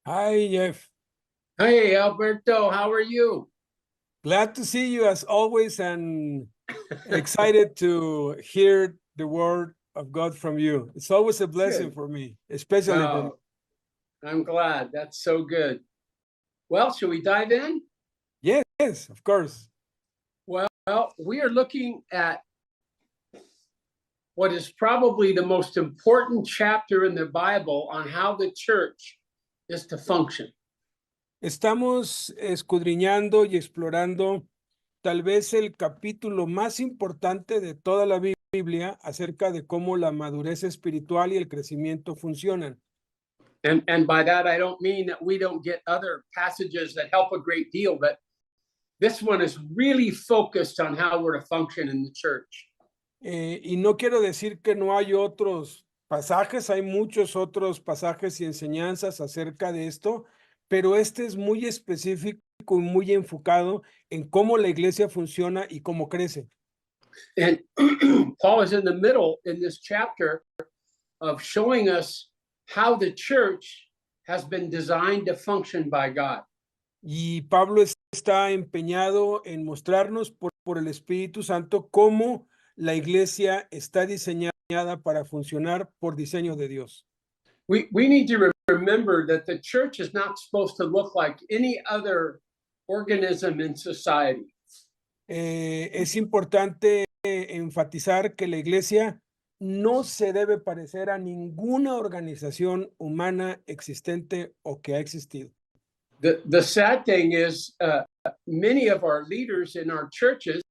Hi, Jeff. Hey, Alberto, how are you? Glad to see you as always and excited to hear the word of God from you. It's always a blessing Good. for me, especially from Oh, I'm glad. That's so good. Well, should we dive in? Yes, of course. Well, we are looking at what is probably the most important chapter in the Bible on how the church is to function. Estamos escudriñando y explorando tal vez el capítulo más importante de toda la Biblia acerca de cómo la madurez espiritual y el crecimiento funcionan. And by that, I don't mean that we don't get other passages that help a great deal, but this one is really focused on how we're to function in the church. Y no quiero decir que no hay otros pasajes, hay muchos otros pasajes y enseñanzas acerca de esto, pero este es muy específico y muy enfocado en cómo la iglesia funciona y cómo crece. And Paul is in the middle in this chapter of showing us how the church has been designed to function by God. Y Pablo está empeñado en mostrarnos por el Espíritu Santo cómo la iglesia está diseñada para funcionar por diseño de Dios. We need to remember that the church is not supposed to look like any other organism in society. Es importante enfatizar que la iglesia no se debe parecer a ninguna organización humana existente o que ha existido. The sad thing is, many of our leaders in our churches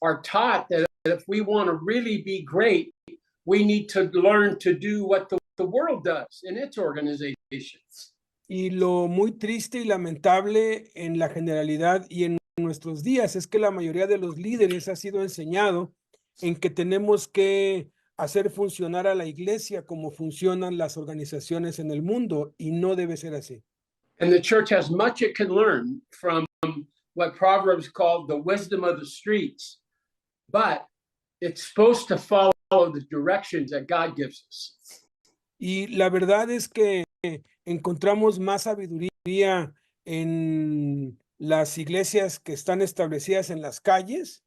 are taught that if we want to really be great, we need to learn to do what the world does in its organizations. Y lo muy triste y lamentable en la generalidad y en nuestros días es que la mayoría de los líderes ha sido enseñado en que tenemos que hacer funcionar a la iglesia como funcionan las organizaciones en el mundo, y no debe ser así. And the church has much it can learn from what Proverbs called the wisdom of the streets, but it's supposed to follow the directions that God gives us. Y la verdad es que encontramos más sabiduría en las iglesias que están establecidas en las calles,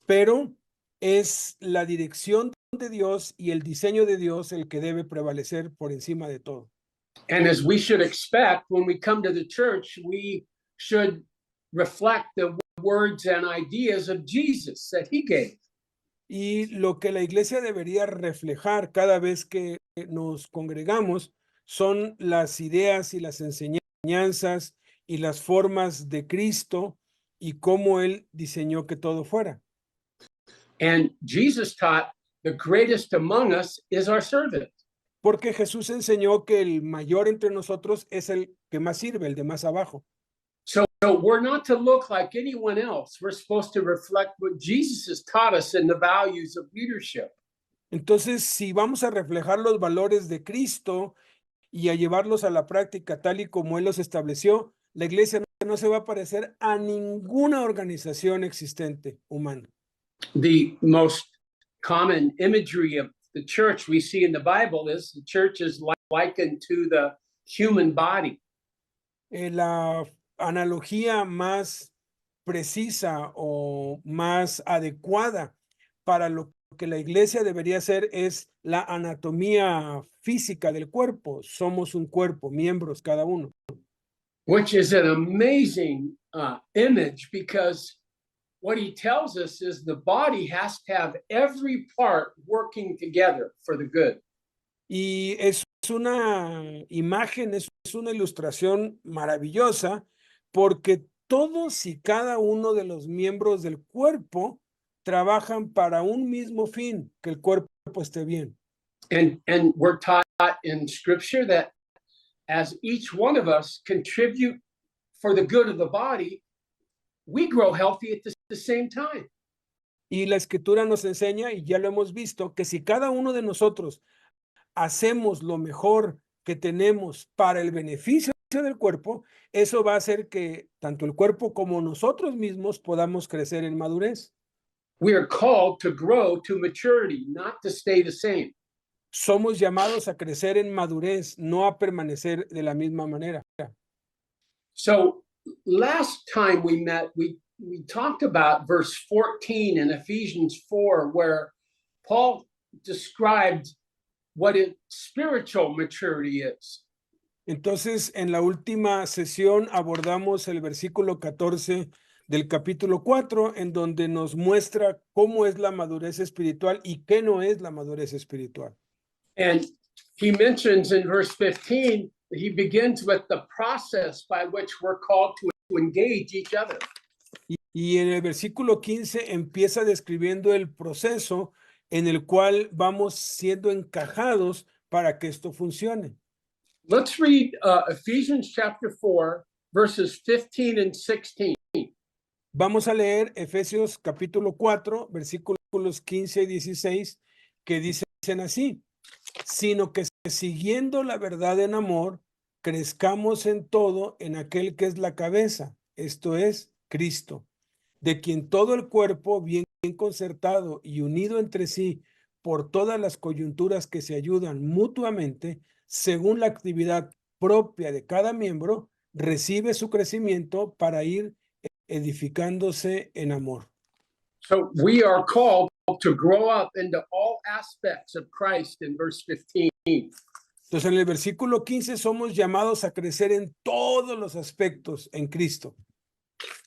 pero es la dirección de Dios y el diseño de Dios el que debe prevalecer por encima de todo. And as we should expect, when we come to the church, we should reflect the words and ideas of Jesus that he gave. Y lo que la iglesia debería reflejar cada vez que nos congregamos son las ideas y las enseñanzas y las formas de Cristo y cómo Él diseñó que todo fuera. And Jesus taught the greatest among us is our servant. Porque Jesús enseñó que el mayor entre nosotros es el que más sirve, el de más abajo. So we're not to look like anyone else. We're supposed to reflect what Jesus has taught us in the values of leadership. Entonces, si vamos a reflejar los valores de Cristo y a llevarlos a la práctica tal y como Él los estableció, la iglesia no se va a parecer a ninguna organización existente humana. The most common imagery of the church we see in the Bible is the church is likened to the human body. La analogía más precisa o más adecuada para lo que la iglesia debería ser es la anatomía física del cuerpo. Somos un cuerpo, miembros cada uno. Which is an amazing image, because what he tells us is the body has to have every part working together for the good. Y es una imagen, es una ilustración maravillosa, porque todos y cada uno de los miembros del cuerpo trabajan para un mismo fin, que el cuerpo esté bien. And we're taught in scripture that as each one of us contribute for the good of the body, we grow healthy at the same time. Y la escritura nos enseña, y ya lo hemos visto, que si cada uno de nosotros hacemos lo mejor que tenemos para el beneficio del cuerpo, eso va a hacer que tanto el cuerpo como nosotros mismos podamos crecer en madurez. We are called to grow to maturity, not to stay the same. somos llamados a crecer en madurez, no a permanecer de la misma manera. So last time we met, we talked about verse 14 in Ephesians 4, where Paul described what spiritual maturity is. Entonces, en la última sesión abordamos el versículo 14 del capítulo 4, en donde nos muestra cómo es la madurez espiritual y qué no es la madurez espiritual. And he mentions in verse 15, he begins with the process by which we're called to engage each other. Y en el versículo 15 empieza describiendo el proceso en el cual vamos siendo encajados para que esto funcione. Let's read Ephesians chapter 4, verses 15 and 16. Vamos a leer Efesios capítulo 4, versículos 15 y 16, que dicen así: sino que siguiendo la verdad en amor, crezcamos en todo en aquel que es la cabeza, esto es, Cristo, de quien todo el cuerpo, bien concertado y unido entre sí por todas las coyunturas que se ayudan mutuamente, según la actividad propia de cada miembro, recibe su crecimiento para ir edificándose en amor. So we are called to grow up into all aspects of Christ in verse 15. Entonces, en el versículo 15 somos llamados a crecer en todos los aspectos en Cristo.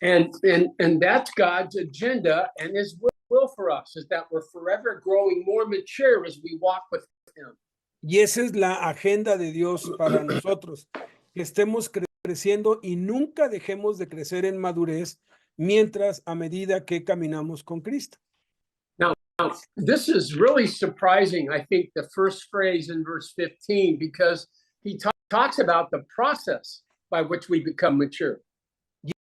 And that's God's agenda and his will for us, is that we're forever growing more mature as we walk with him. Y esa es la agenda de Dios para nosotros, que estemos creciendo y nunca dejemos de crecer en madurez mientras a medida que caminamos con Cristo. Now, this is really surprising, I think, the first phrase in verse 15, because he talks about the process by which we become mature.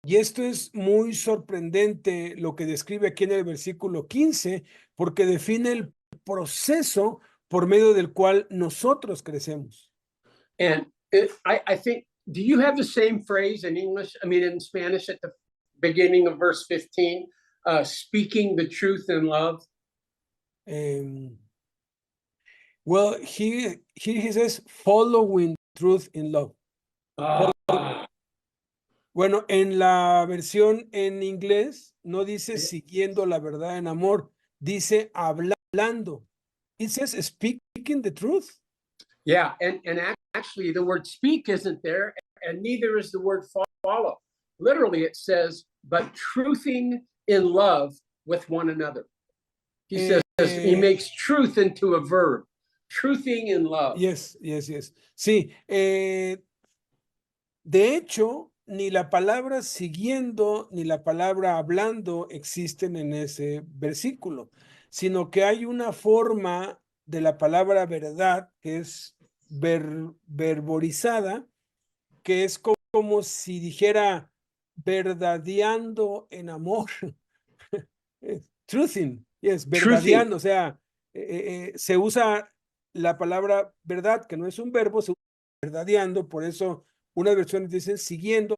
Y esto es muy sorprendente lo que describe aquí en el versículo 15, porque define el proceso por medio del cual nosotros crecemos. And I think, do you have the same phrase in English? I mean, in Spanish at the beginning of verse 15, speaking the truth in love? Well, here he says, following truth in love. Bueno, en la versión en inglés no dice siguiendo la verdad en amor, dice hablando. It says speaking the truth. Yeah, and actually the word speak isn't there, and neither is the word follow. Literally it says, but truthing in love with one another. He says he makes truth into a verb, truthing in love. Yes. Sí, de hecho, ni la palabra siguiendo ni la palabra hablando existen en ese versículo, sino que hay una forma de la palabra verdad que es verborizada, que es como si dijera verdadeando en amor. Truthing, yes, verdadeando, o sea, se usa la palabra verdad, que no es un verbo, se usa verdadeando, por eso unas versiones dicen siguiendo,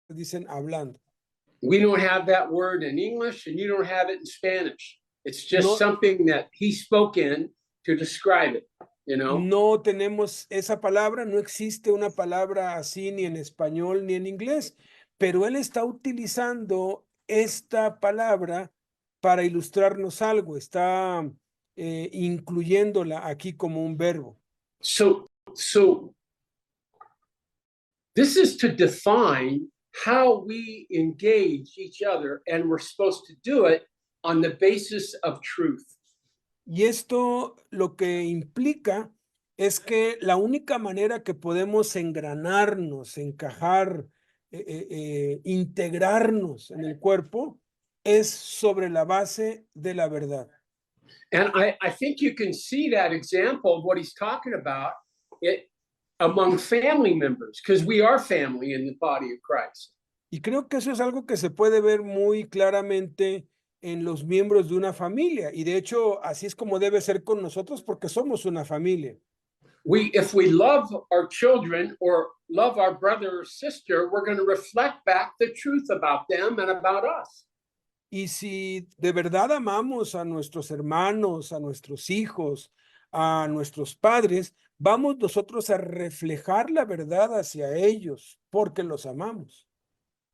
dicen hablando. We don't have that word in English, and you don't have it in Spanish. It's just something that he spoke in to describe it, you know? No tenemos esa palabra, no existe una palabra así ni en español ni en inglés, pero él está utilizando esta palabra para ilustrarnos algo, está incluyéndola aquí como un verbo. So this is to define how we engage each other, and we're supposed to do it on the basis of truth. Y esto lo que implica es que la única manera que podemos engranarnos, encajar, integrarnos en el cuerpo es sobre la base de la verdad. And I think you can see that example of what he's talking about among family members, because we are family in the body of Christ. Y creo que eso es algo que se puede ver muy claramente en los miembros de una familia, y de hecho así es como debe ser con nosotros porque somos una familia. If we love our children or love our brother or sister, we're going to reflect back the truth about them and about us. Y si de verdad amamos a nuestros hermanos, a nuestros hijos, a nuestros padres, vamos nosotros a reflejar la verdad hacia ellos porque los amamos.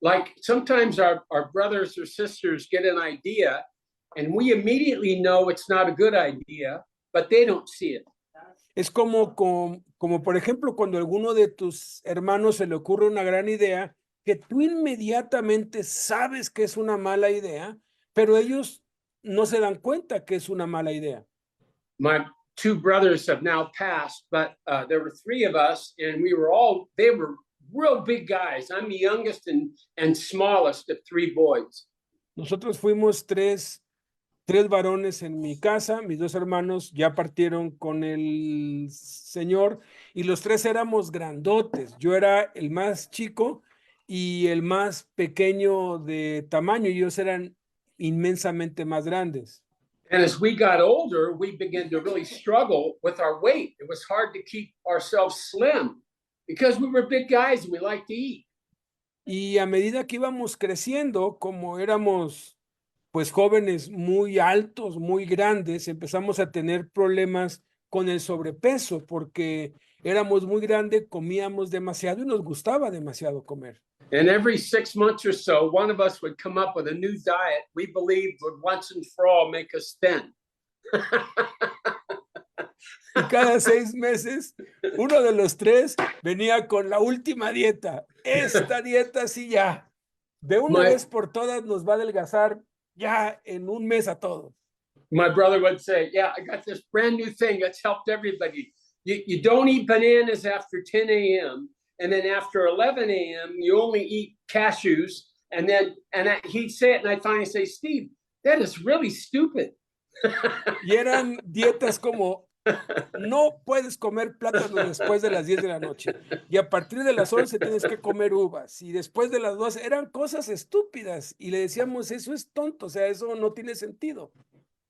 Like sometimes our brothers or sisters get an idea and we immediately know it's not a good idea, but they don't see it. Es como por ejemplo, cuando a alguno de tus hermanos se le ocurre una gran idea, que tú inmediatamente sabes que es una mala idea, pero ellos no se dan cuenta que es una mala idea. My two brothers have now passed, but there were three of us, and they were real big guys. I'm the youngest and smallest of three boys. Nosotros fuimos tres varones en mi casa, mis dos hermanos ya partieron con el Señor y los tres éramos grandotes. Yo era el más chico y el más pequeño de tamaño, y ellos eran inmensamente más grandes. And as we got older, we began to really struggle with our weight. It was hard to keep ourselves slim because we were big guys and we liked to eat. Y a medida que íbamos creciendo, como éramos pues jóvenes muy altos, muy grandes, empezamos a tener problemas con el sobrepeso porque éramos muy grandes, comíamos demasiado y nos gustaba demasiado comer. And every 6 months or so, one of us would come up with a new diet we believed would once and for all make us thin. Y cada 6 meses, uno de los tres venía con la última dieta. Esta dieta sí ya, de una vez por todas nos va a adelgazar ya en un mes a todos. My brother would say, yeah, I got this brand new thing that's helped everybody. You don't eat bananas after 10 a.m. And then after 11 a.m., you only eat cashews. And he'd say it, and I'd finally say, Steve, that is really stupid. Y eran dietas como, no puedes comer plátano después de las 10 de la noche. Y a partir de las 11 tienes que comer uvas. Y después de las 12, eran cosas estúpidas. Y le decíamos, eso es tonto, o sea, eso no tiene sentido.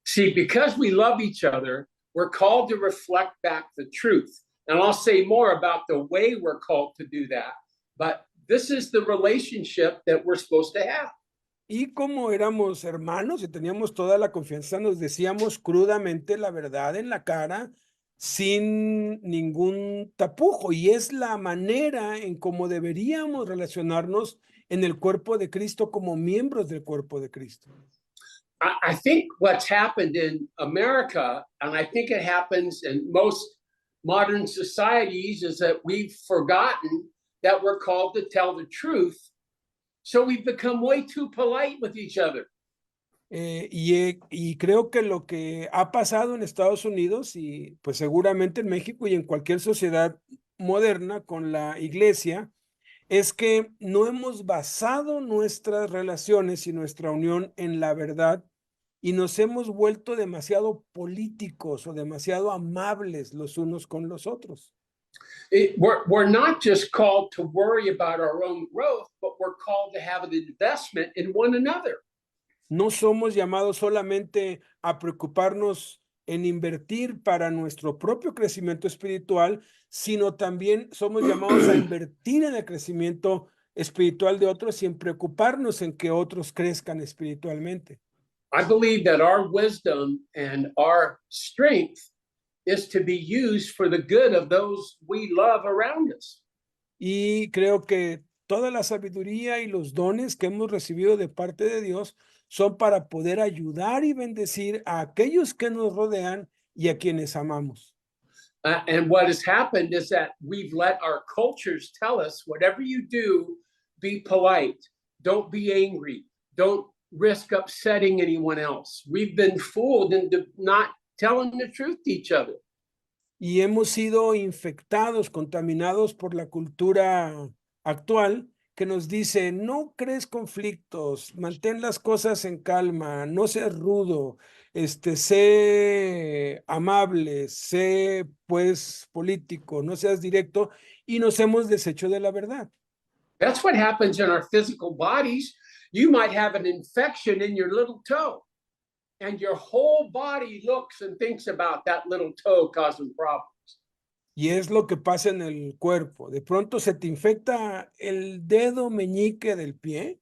See, because we love each other, we're called to reflect back the truth. And I'll say more about the way we're called to do that. But this is the relationship that we're supposed to have. Y como éramos hermanos y teníamos toda la confianza, nos decíamos crudamente la verdad en la cara, sin ningún tapujo. Y es la manera en cómo deberíamos relacionarnos en el cuerpo de Cristo como miembros del cuerpo de Cristo. I think what's happened in America, and I think it happens in most modern societies, is that we've forgotten that we're called to tell the truth. So we've become way too polite with each other. Y creo que lo que ha pasado en Estados Unidos y pues seguramente en México y en cualquier sociedad moderna con la iglesia es que no hemos basado nuestras relaciones y nuestra unión en la verdad y nos hemos vuelto demasiado políticos o demasiado amables los unos con los otros. We're not just called to worry about our own growth, but we're called to have an investment in one another. No somos llamados solamente a preocuparnos en invertir para nuestro propio crecimiento espiritual, sino también somos llamados a invertir en el crecimiento espiritual de otros y en preocuparnos en que otros crezcan espiritualmente. I believe that our wisdom and our strength is to be used for the good of those we love around us. Y creo que toda la sabiduría y los dones que hemos recibido de parte de Dios son para poder ayudar y bendecir a aquellos que nos rodean y a quienes amamos. And what has happened is that we've let our cultures tell us, whatever you do, be polite, don't be angry, don't risk upsetting anyone else. We've been fooled into not telling the truth to each other. Y hemos sido infectados, contaminados por la cultura actual que nos dice, no crees conflictos, mantén las cosas en calma, no seas rudo, sé amable, sé pues político, no seas directo, y nos hemos deshecho de la verdad. That's what happens in our physical bodies. You might have an infection in your little toe, and your whole body looks and thinks about that little toe causing problems. Y es lo que pasa en el cuerpo. De pronto se te infecta el dedo meñique del pie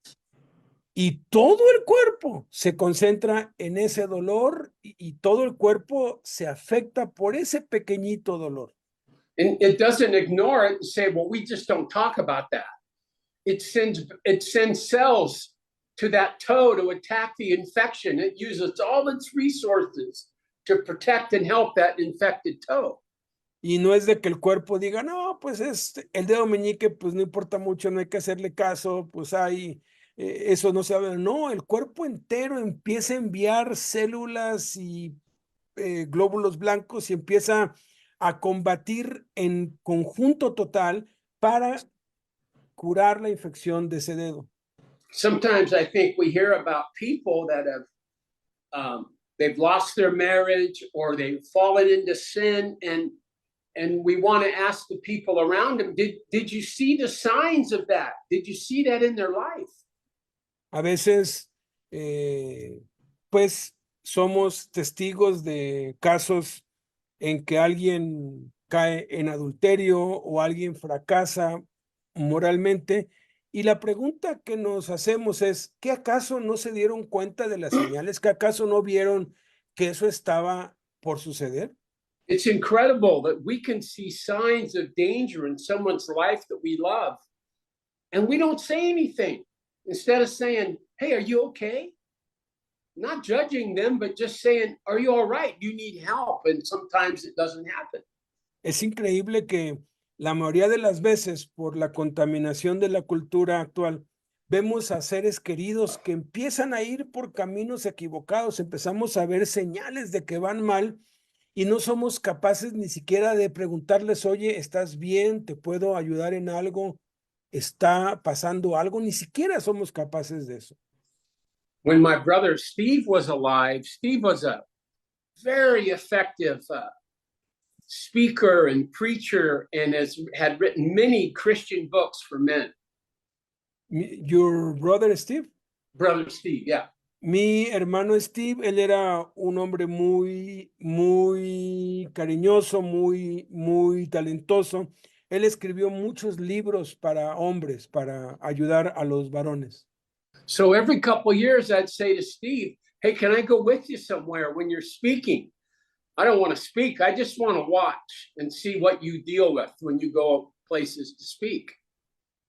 Y todo el cuerpo se concentra en ese dolor y todo el cuerpo se afecta por ese pequeñito dolor. And it doesn't ignore it and say, well, we just don't talk about that. It sends cells to that toe to attack the infection. It uses all its resources to protect and help that infected toe. Y no es de que el cuerpo diga, no, pues el dedo meñique, pues no importa mucho, no hay que hacerle caso, pues hay, eso no se habla. No, el cuerpo entero empieza a enviar células y glóbulos blancos y empieza a combatir en conjunto total para curar la infección de ese dedo. Sometimes I think we hear about people that have they've lost their marriage or they've fallen into sin, and we want to ask the people around them, did you see the signs of that? Did you see that in their life? A veces, pues, somos testigos de casos en que alguien cae en adulterio o alguien fracasa moralmente. Y la pregunta que nos hacemos es, ¿qué acaso no se dieron cuenta de las señales? ¿Qué acaso no vieron que eso estaba por suceder? It's incredible that we can see signs of danger in someone's life that we love, and we don't say anything. Instead of saying, hey, are you okay? Not judging them, but just saying, are you all right? You need help. And sometimes it doesn't happen. Es increíble que la mayoría de las veces, por la contaminación de la cultura actual, vemos a seres queridos que empiezan a ir por caminos equivocados, empezamos a ver señales de que van mal y no somos capaces ni siquiera de preguntarles, oye, ¿estás bien? ¿Te puedo ayudar en algo? ¿Está pasando algo? Ni siquiera somos capaces de eso. When my brother Steve was alive, Steve was a very effective speaker and preacher and had written many Christian books for men. Your brother Steve? Brother Steve, yeah. Mi hermano Steve, él era un hombre muy, muy cariñoso, muy talentoso. Él escribió muchos libros para hombres, para ayudar a los varones. So every couple of years, I'd say to Steve, hey, can I go with you somewhere when you're speaking? I don't want to speak. I just want to watch and see what you deal with when you go places to speak.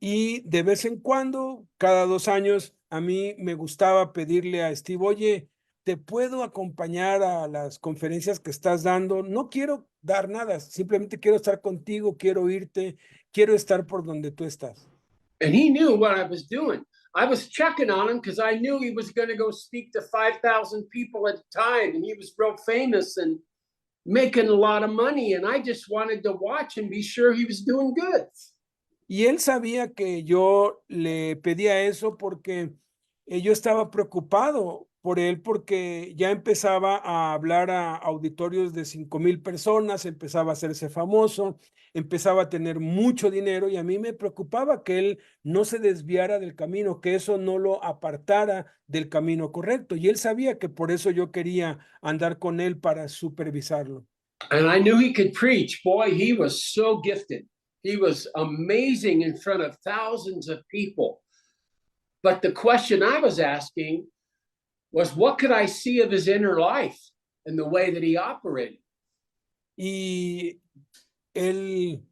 Y de vez en cuando, cada 2 años, a mí me gustaba pedirle a Steve, oye, ¿te puedo acompañar a las conferencias que estás dando? No quiero dar nada, simplemente quiero estar contigo, quiero oírte, quiero estar por donde tú estás. And he knew what I was doing. I was checking on him because I knew he was going to go speak to 5,000 people at a time, and he was real famous and making a lot of money. And I just wanted to watch and be sure he was doing good. Y él sabía que yo le pedía eso porque yo estaba preocupado por él porque ya empezaba a hablar a auditorios de 5,000 personas, empezaba a hacerse famoso, empezaba a tener mucho dinero y a mí me preocupaba que él no se desviara del camino, que eso no lo apartara del camino correcto. Y él sabía que por eso yo quería andar con él para supervisarlo. And I knew he could preach. Boy, he was so gifted. He was amazing in front of thousands of people. But the question I was asking was, what could I see of his inner life and the way that he operated? Y él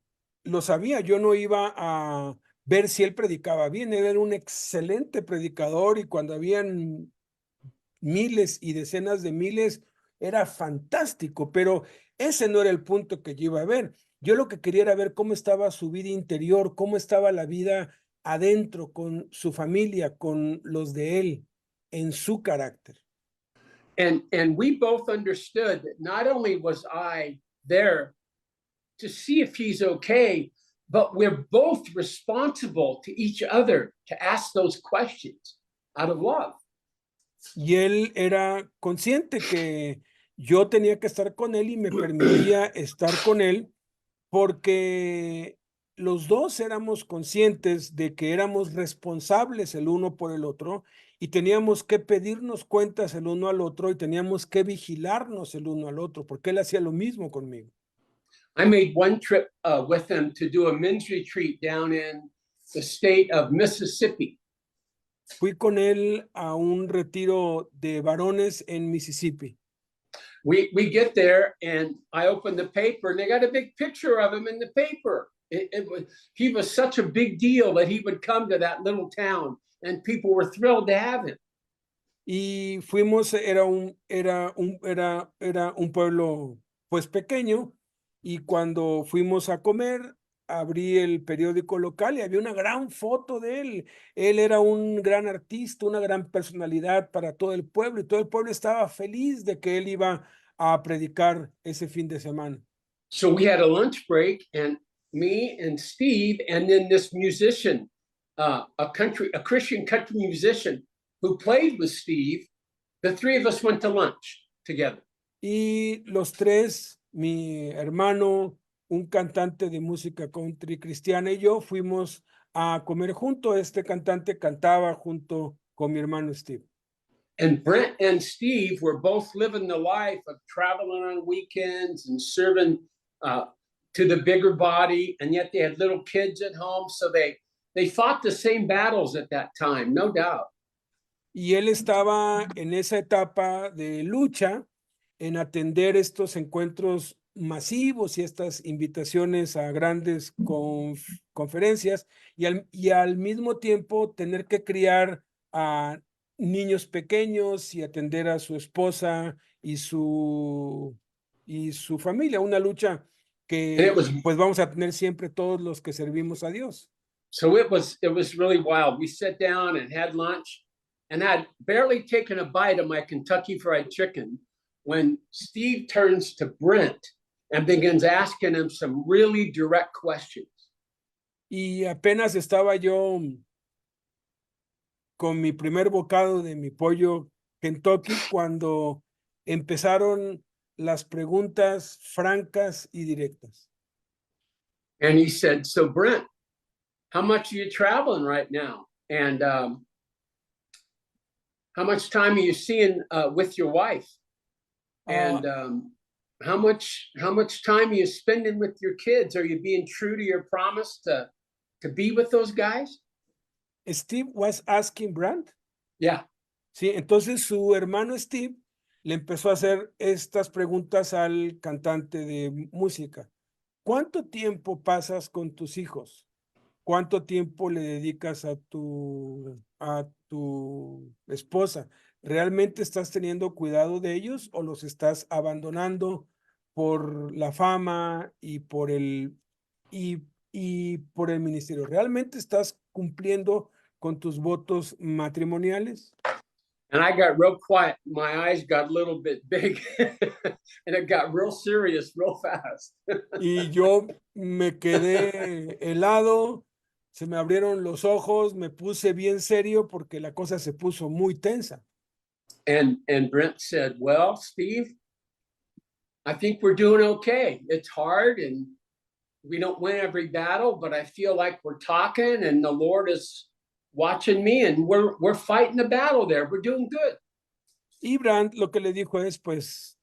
lo sabía, yo no iba a ver si él predicaba bien, él era un excelente predicador y cuando habían miles y decenas de miles era fantástico, pero ese no era el punto que yo iba a ver. Yo lo que quería era ver cómo estaba su vida interior, cómo estaba la vida adentro con su familia, con los de él, en su carácter. And we both understood that not only was I there to see if he's okay, but we're both responsible to each other to ask those questions out of love. Y él era consciente que yo tenía que estar con él y me permitía estar con él porque los dos éramos conscientes de que éramos responsables el uno por el otro y teníamos que pedirnos cuentas el uno al otro y teníamos que vigilarnos el uno al otro, porque él hacía lo mismo conmigo. I made one trip with him to do a men's retreat down in the state of Mississippi. Fui con él a un retiro de varones en Mississippi. We get there and I open the paper and they got a big picture of him in the paper. He was such a big deal that he would come to that little town and people were thrilled to have him. Y fuimos, era un pueblo pues pequeño, y cuando fuimos a comer, abrí el periódico local y había una gran foto de él. Él era un gran artista, una gran personalidad para todo el pueblo, y todo el pueblo estaba feliz de que él iba a predicar ese fin de semana. So we had a lunch break, and me and Steve, and then this musician, a Christian country musician who played with Steve, the three of us went to lunch together. Y los tres, mi hermano, un cantante de música country cristiana, y yo fuimos a comer junto. Este cantante cantaba junto con mi hermano Steve. And Brent and Steve were both living the life of traveling on weekends and serving to the bigger body, and yet they had little kids at home, so they fought the same battles at that time, no doubt. Y él estaba en esa etapa de lucha, en atender estos encuentros masivos y estas invitaciones a grandes conferencias, y al mismo tiempo tener que criar a niños pequeños y atender a su esposa y su familia, una lucha que pues vamos a tener siempre todos los que servimos a Dios. So it was really wild. We sat down and had lunch, and I'd barely taken a bite of my Kentucky Fried Chicken when Steve turns to Brent and begins asking him some really direct questions. Y apenas estaba yo con mi primer bocado de mi pollo Kentucky cuando empezaron las preguntas francas y directas. And he said, "So Brent, how much are you traveling right now? And how much time are you seeing with your wife? And how much time are you spending with your kids? Are you being true to your promise to be with those guys?" Steve was asking Brent. Yeah. Sí, entonces su hermano Steve le empezó a hacer estas preguntas al cantante de música. ¿Cuánto tiempo pasas con tus hijos? ¿Cuánto tiempo le dedicas a tu esposa? ¿Realmente estás teniendo cuidado de ellos o los estás abandonando por la fama y por el ministerio? ¿Realmente estás cumpliendo con tus votos matrimoniales? And I got real quiet. My eyes got a little bit big and it got real serious real fast. Y yo me quedé helado, se me abrieron los ojos, me puse bien serio porque la cosa se puso muy tensa. And Brent said, "Well, Steve, I think we're doing okay. It's hard and we don't win every battle, but I feel like we're talking and the Lord is watching me and we're fighting the battle there. We're doing good." Y Brandt lo que le dijo es, pues,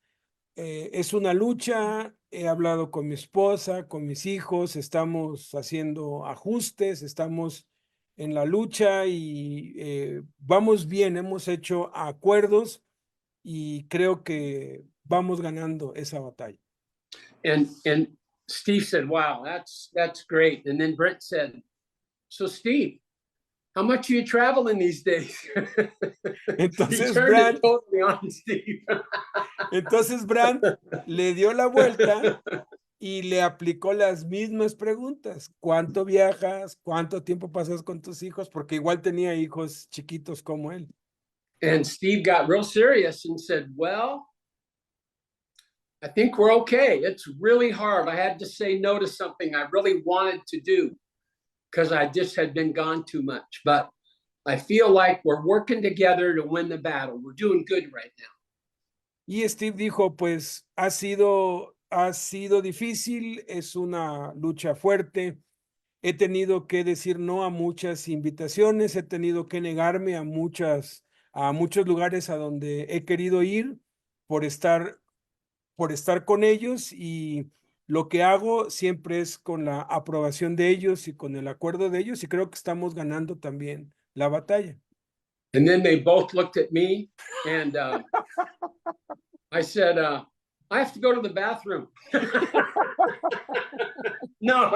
es una lucha, he hablado con mi esposa, con mis hijos, estamos haciendo ajustes, estamos en la lucha y vamos bien, hemos hecho acuerdos y creo que vamos ganando esa batalla. And Steve said, "Wow, that's great." And then Brent said, "So Steve, how much are you traveling these days?" Entonces He turned it totally on Steve. Entonces Brandt le dio la vuelta y le aplicó las mismas preguntas. ¿Cuánto viajas? ¿Cuánto tiempo pasas con tus hijos? Porque igual tenía hijos chiquitos como él. And Steve got real serious and said, "Well, I think we're okay. It's really hard. I had to say no to something I really wanted to do because I just had been gone too much. But I feel like we're working together to win the battle. We're doing good right now." Y Steve dijo, pues ha sido difícil, es una lucha fuerte. He tenido que decir no a muchas invitaciones, he tenido que negarme a muchos lugares a donde he querido ir por estar con ellos, y lo que hago siempre es con la aprobación de ellos y con el acuerdo de ellos, y creo que estamos ganando también la batalla. And then they both looked at me, and I said, I have to go to the bathroom. No.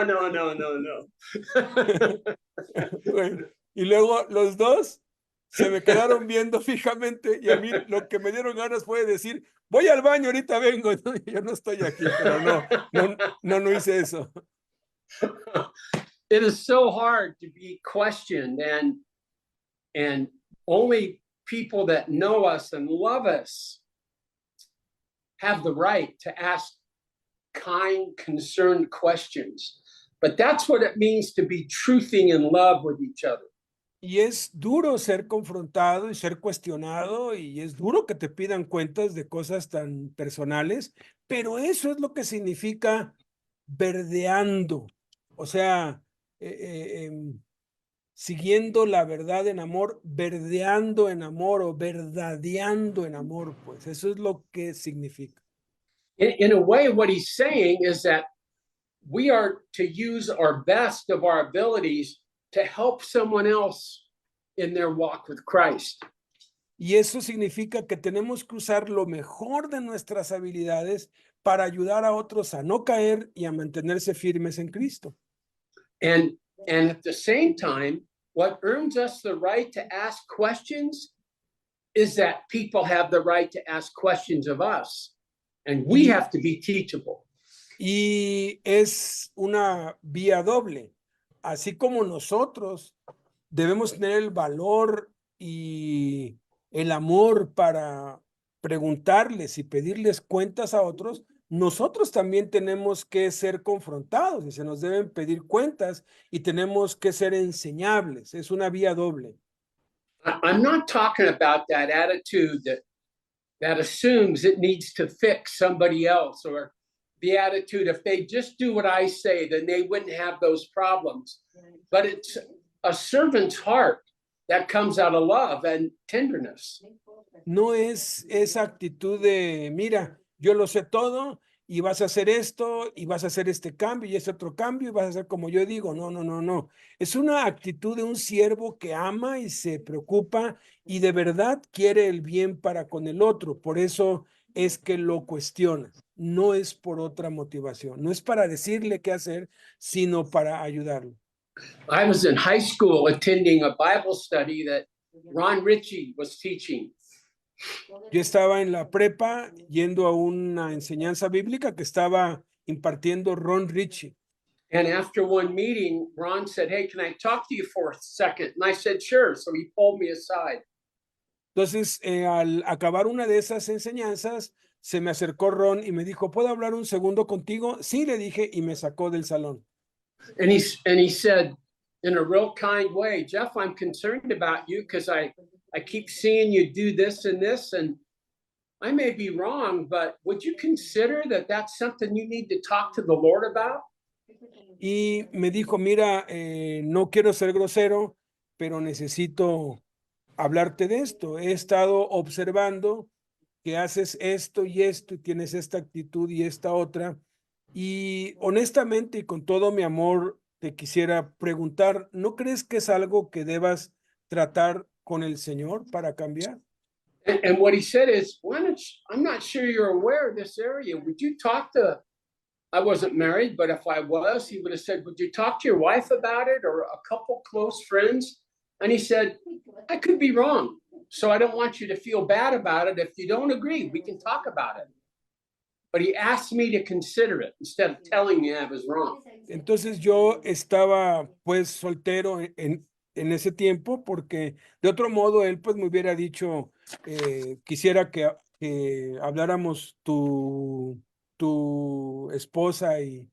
Bueno, y luego los dos se me quedaron viendo fijamente y a mí lo que me dieron ganas fue decir, voy al baño, ahorita vengo. No, yo no estoy aquí, pero no hice eso. It is so hard to be questioned, and only people that know us and love us have the right to ask kind, concerned questions. But that's what it means to be truthing in love with each other. Y es duro ser confrontado y ser cuestionado y es duro que te pidan cuentas de cosas tan personales, pero eso es lo que significa verdeando, o sea, siguiendo la verdad en amor, verdeando en amor o verdadeando en amor, pues eso es lo que significa. In a way, what he's saying is that we are to use our best of our abilities to help someone else in their walk with Christ. Y eso significa que tenemos que usar lo mejor de nuestras habilidades para ayudar a otros a no caer y a mantenerse firmes en Cristo. And at the same time, what earns us the right to ask questions is that people have the right to ask questions of us, and we have to be teachable. Y es una vía doble. Así como nosotros debemos tener el valor y el amor para preguntarles y pedirles cuentas a otros, nosotros también tenemos que ser confrontados y se nos deben pedir cuentas y tenemos que ser enseñables. Es una vía doble. I'm not talking about that attitude that assumes it needs to fix somebody else, or the attitude if they just do what I say, then they wouldn't have those problems. But it's a servant's heart that comes out of love and tenderness. No es esa actitud de, mira, yo lo sé todo y vas a hacer esto y vas a hacer este cambio y ese otro cambio y vas a hacer como yo digo. No. Es una actitud de un siervo que ama y se preocupa y de verdad quiere el bien para con el otro. Por eso es que lo cuestiona. No es por otra motivación. No es para decirle qué hacer, sino para ayudarlo. I was in high school attending a Bible study that Ron Ritchie was teaching. Yo estaba en la prepa yendo a una enseñanza bíblica que estaba impartiendo Ron Ritchie. And after one meeting, Ron said, "Hey, can I talk to you for a second?" And I said, "Sure." So he pulled me aside. Entonces, al acabar una de esas enseñanzas, se me acercó Ron y me dijo, ¿puedo hablar un segundo contigo? Sí, le dije, y me sacó del salón. And he said, in a real kind way, "Jeff, I'm concerned about you because I keep seeing you do this and this, and I may be wrong, but would you consider that that's something you need to talk to the Lord about?" Y me dijo, mira, no quiero ser grosero, pero necesito hablarte de esto. He estado observando que haces esto y esto y tienes esta actitud y esta otra. Y honestamente y con todo mi amor te quisiera preguntar, ¿no crees que es algo que debas tratar con el Señor para cambiar? And what he said is, I'm not sure you're aware of this area. Would you talk to, I wasn't married, but if I was, he would have said, would you talk to your wife about it or a couple close friends? And he said, I could be wrong. So I don't want you to feel bad about it. If you don't agree, we can talk about it. But he asked me to consider it instead of telling me I was wrong. Entonces yo estaba pues soltero en ese tiempo porque de otro modo él pues me hubiera dicho, quisiera que habláramos tu esposa y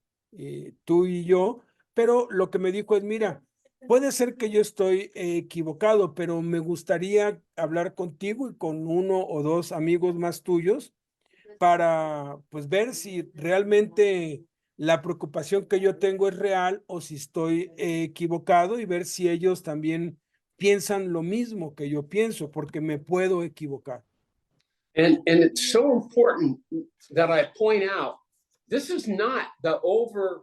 tú y yo, pero lo que me dijo es, mira, puede ser que yo estoy equivocado, pero me gustaría hablar contigo y con uno o dos amigos más tuyos para pues ver si realmente la preocupación que yo tengo es real o si estoy equivocado y ver si ellos también piensan lo mismo que yo pienso, porque me puedo equivocar. And it's so important that I point out, this is not the over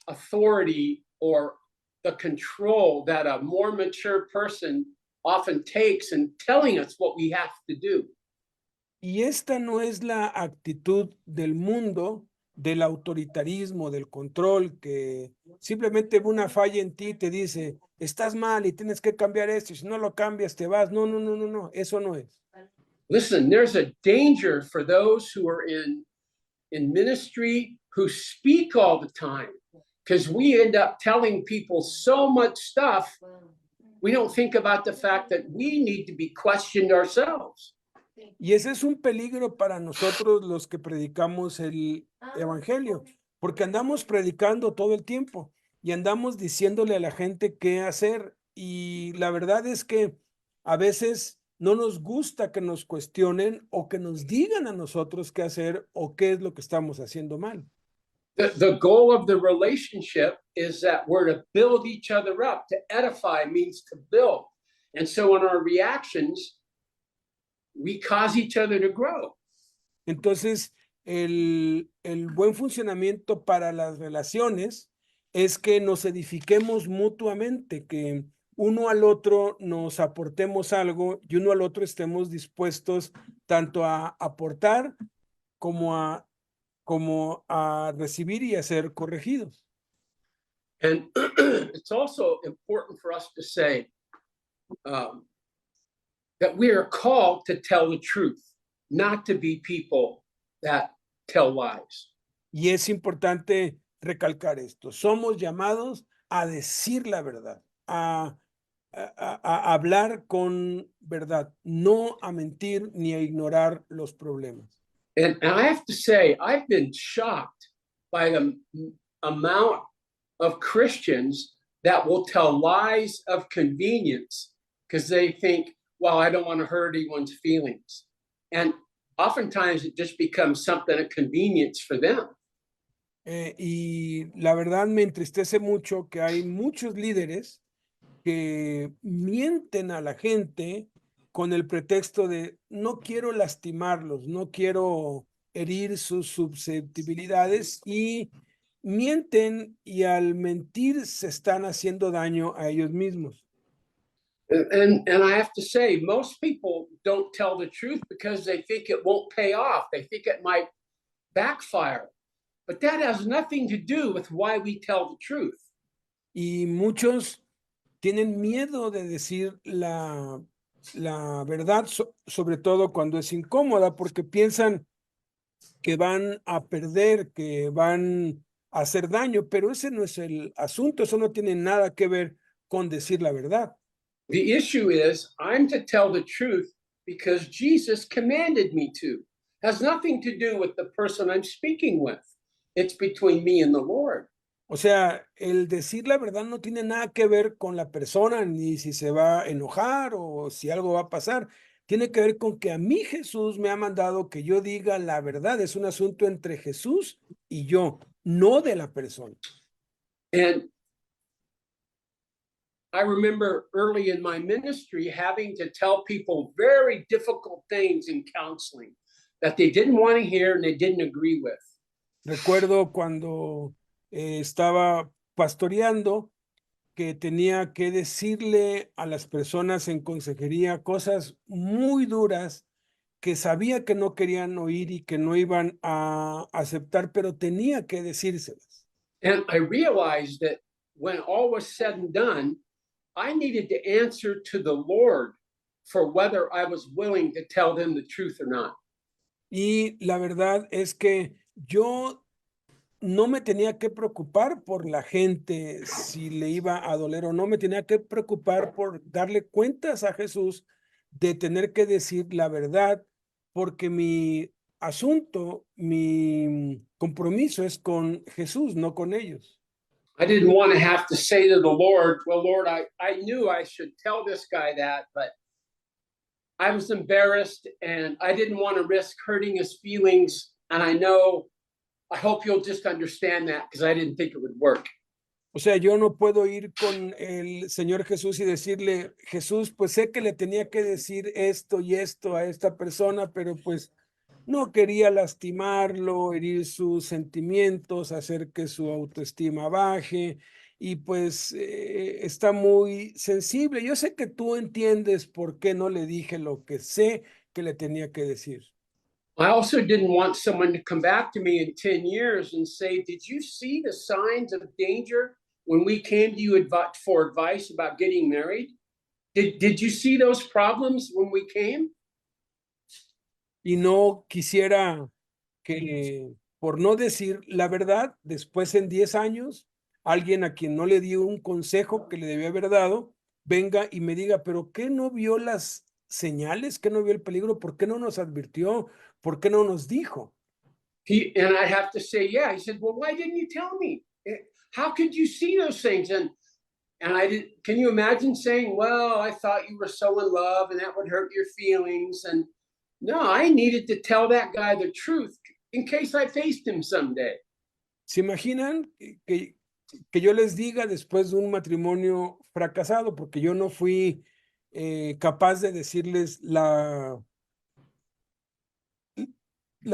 authority or the control that a more mature person often takes in telling us what we have to do. Y esta no es la actitud del mundo, del autoritarismo, del control, que simplemente ve una falla en ti y te dice, estás mal y tienes que cambiar esto, y si no lo cambias te vas. No, no, no, no, no, eso no es. Listen, there's a danger for those who are in ministry who speak all the time, because we end up telling people so much stuff, we don't think about the fact that we need to be questioned ourselves. Y ese es un peligro para nosotros los que predicamos el evangelio, porque andamos predicando todo el tiempo y andamos diciéndole a la gente qué hacer. Y la verdad es que a veces no nos gusta que nos cuestionen o que nos digan a nosotros qué hacer o qué es lo que estamos haciendo mal. The goal of the relationship is that we're to build each other up. To edify means to build. And so in our reactions, we cause each other to grow. Entonces, el buen funcionamiento para las relaciones es que nos edifiquemos mutuamente, que uno al otro nos aportemos algo y uno al otro estemos dispuestos tanto a aportar como a recibir y a ser corregidos. And it's also important for us to say that we are called to tell the truth, not to be people that tell lies. Y es importante recalcar esto. Somos llamados a decir la verdad, a hablar con verdad, no a mentir ni a ignorar los problemas. And I have to say, I've been shocked by the amount of Christians that will tell lies of convenience because they think, well, I don't want to hurt anyone's feelings. And oftentimes it just becomes something of convenience for them. Y la verdad me entristece mucho que hay muchos líderes que mienten a la gente con el pretexto de no quiero lastimarlos, no quiero herir sus susceptibilidades y mienten y al mentir se están haciendo daño a ellos mismos. And I have to say, most people don't tell the truth because they think it won't pay off. They think it might backfire. But that has nothing to do with why we tell the truth. Y muchos tienen miedo de decir la verdad, sobre todo cuando es incómoda, porque piensan que van a perder, que van a hacer daño, pero ese no es el asunto, eso no tiene nada que ver con decir la verdad. The issue is I'm to tell the truth because Jesus commanded me to. It has nothing to do with the person I'm speaking with. It's between me and the Lord. O sea, el decir la verdad no tiene nada que ver con la persona, ni si se va a enojar o si algo va a pasar. Tiene que ver con que a mí Jesús me ha mandado que yo diga la verdad. Es un asunto entre Jesús y yo, no de la persona. And I remember early in my ministry having to tell people very difficult things in counseling that they didn't want to hear and they didn't agree with. Recuerdo cuando estaba pastoreando que tenía que decirle a las personas en consejería cosas muy duras que sabía que no querían oír y que no iban a aceptar, pero tenía que decírselas. And I realized that when all was said and done, I needed to answer to the Lord for whether I was willing to tell them the truth or not. Y la verdad es que yo no me tenía que preocupar por la gente, si le iba a doler o no, me tenía que preocupar por darle cuentas a Jesús de tener que decir la verdad, porque mi asunto, mi compromiso es con Jesús, no con ellos. I didn't want to have to say to the Lord, well, Lord, I knew I should tell this guy that, but I was embarrassed and I didn't want to risk hurting his feelings. And I hope you'll just understand that because I didn't think it would work. O sea, yo no puedo ir con el Señor Jesús y decirle, Jesús, pues sé que le tenía que decir esto y esto a esta persona, pero pues no quería lastimarlo, herir sus sentimientos, hacer que su autoestima baje. y pues está muy sensible. Yo sé que tú entiendes por qué no le dije lo que sé que le tenía que decir. I also didn't want someone to come back to me in 10 years and say, "Did you see the signs of danger when we came to you for advice about getting married? Did you see those problems when we came?" Y no quisiera que, por no decir la verdad, después en 10 años, alguien a quien no le dio un consejo que le debía haber dado, venga y me diga, pero ¿qué no vio las señales? ¿Qué no vio el peligro? ¿Por qué no nos advirtió? ¿Por qué no nos dijo? And I have to say, yeah. He said, "Well, why didn't you tell me? How could you see those things?" And I did. Can you imagine saying, "Well, I thought you were so in love, and that would hurt your feelings"? And no, I needed to tell that guy the truth in case I faced him someday. ¿Se imaginan que yo les diga después de un matrimonio fracasado? Porque yo no fui capaz de decirles la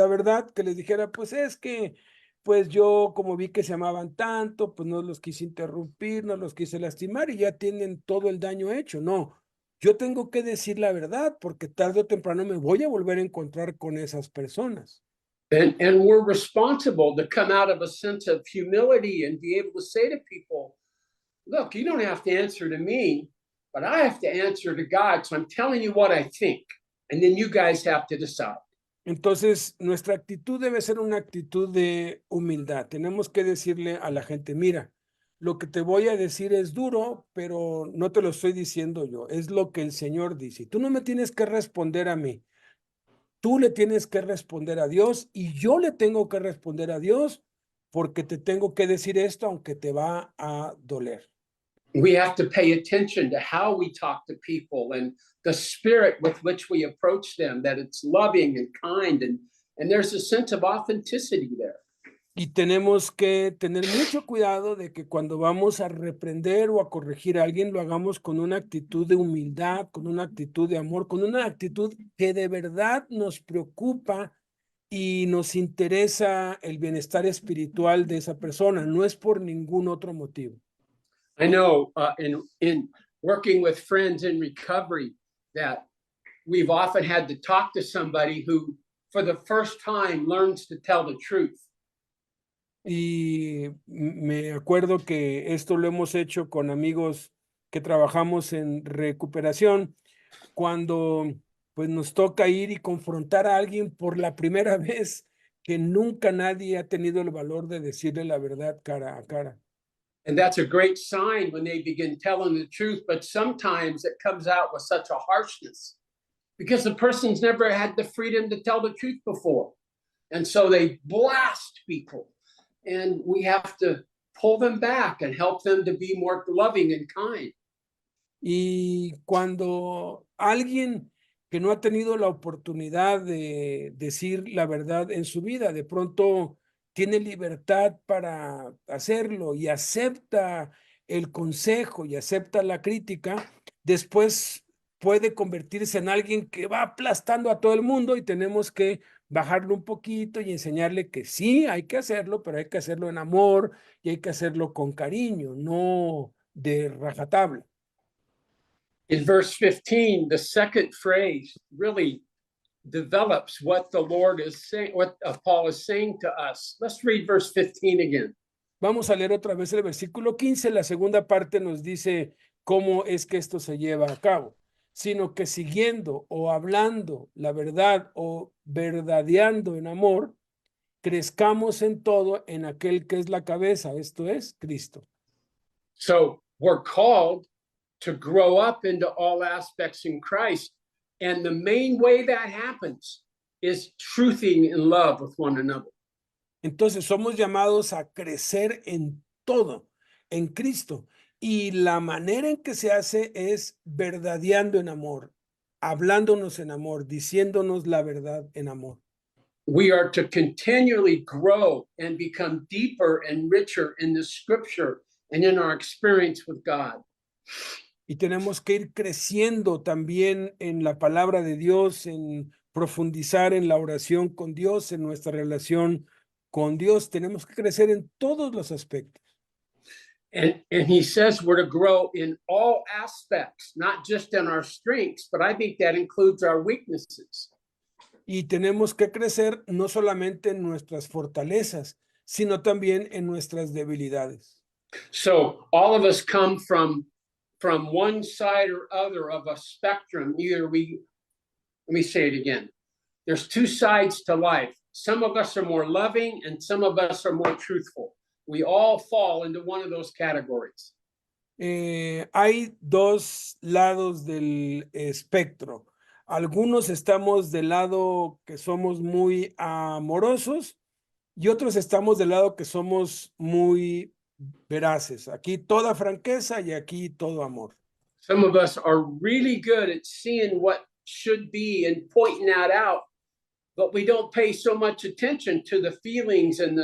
verdad, que les dijera, pues es que, pues yo como vi que se amaban tanto, pues no los quise interrumpir, no los quise lastimar y ya tienen todo el daño hecho. No, yo tengo que decir la verdad porque tarde o temprano me voy a volver a encontrar con esas personas. And we're responsible to come out of a sense of humility and be able to say to people, "Look, you don't have to answer to me, but I have to answer to God. So I'm telling you what I think. And then you guys have to decide." Entonces, nuestra actitud debe ser una actitud de humildad. Tenemos que decirle a la gente, mira, lo que te voy a decir es duro, pero no te lo estoy diciendo yo, es lo que el Señor dice. Tú no me tienes que responder a mí, tú le tienes que responder a Dios y yo le tengo que responder a Dios porque te tengo que decir esto aunque te va a doler. We have to pay attention to how we talk to people and the spirit with which we approach them, that it's loving and kind, and there's a sense of authenticity there. Y tenemos que tener mucho cuidado de que cuando vamos a reprender o a corregir a alguien, lo hagamos con una actitud de humildad, con una actitud de amor, con una actitud que de verdad nos preocupa y nos interesa el bienestar espiritual de esa persona. No es por ningún otro motivo. I know in working with friends in recovery that we've often had to talk to somebody who, for the first time, learns to tell the truth. Y me acuerdo que esto lo hemos hecho con amigos que trabajamos en recuperación, cuando pues nos toca ir y confrontar a alguien por la primera vez que nunca nadie ha tenido el valor de decirle la verdad cara a cara. And that's a great sign when they begin telling the truth, but sometimes it comes out with such a harshness because the person's never had the freedom to tell the truth before. And so they blast people, and we have to pull them back and help them to be more loving and kind. Y cuando alguien que no ha tenido la oportunidad de decir la verdad en su vida, de pronto tiene libertad para hacerlo y acepta el consejo y acepta la crítica, después puede convertirse en alguien que va aplastando a todo el mundo y tenemos que bajarlo un poquito y enseñarle que sí, hay que hacerlo, pero hay que hacerlo en amor y hay que hacerlo con cariño, no de rajatabla. In verse 15, the second phrase really develops what the Lord is saying, what Paul is saying to us. Let's read verse 15 again. Vamos a leer otra vez el versículo 15. La segunda parte nos dice cómo es que esto se lleva a cabo, sino que siguiendo o hablando la verdad o verdadeando en amor, crezcamos en todo en aquel que es la cabeza, esto es Cristo. So we're called to grow up into all aspects in Christ. And the main way that happens is truthing in love with one another. Entonces somos llamados a crecer en todo, en Cristo. Y la manera en que se hace es verdadeando en amor, hablándonos en amor, diciéndonos la verdad en amor. We are to continually grow and become deeper and richer in the scripture and in our experience with God. Y tenemos que ir creciendo también en la palabra de Dios, en profundizar en la oración con Dios, en nuestra relación con Dios. Tenemos que crecer en todos los aspectos. And he says we're to grow in all aspects, not just in our strengths, but I think that includes our weaknesses. Y tenemos que crecer no solamente en nuestras fortalezas, sino también en nuestras debilidades. So all of us come from one side or other of a spectrum. Let me say it again. There's two sides to life. Some of us are more loving and some of us are more truthful. We all fall into one of those categories. Hay dos lados del espectro. Algunos estamos del lado que somos muy amorosos y otros estamos del lado que somos muy veraces. Aquí toda franqueza y aquí todo amor. Some of us are really good at seeing what should be and pointing that out, but we don't pay so much attention to the feelings and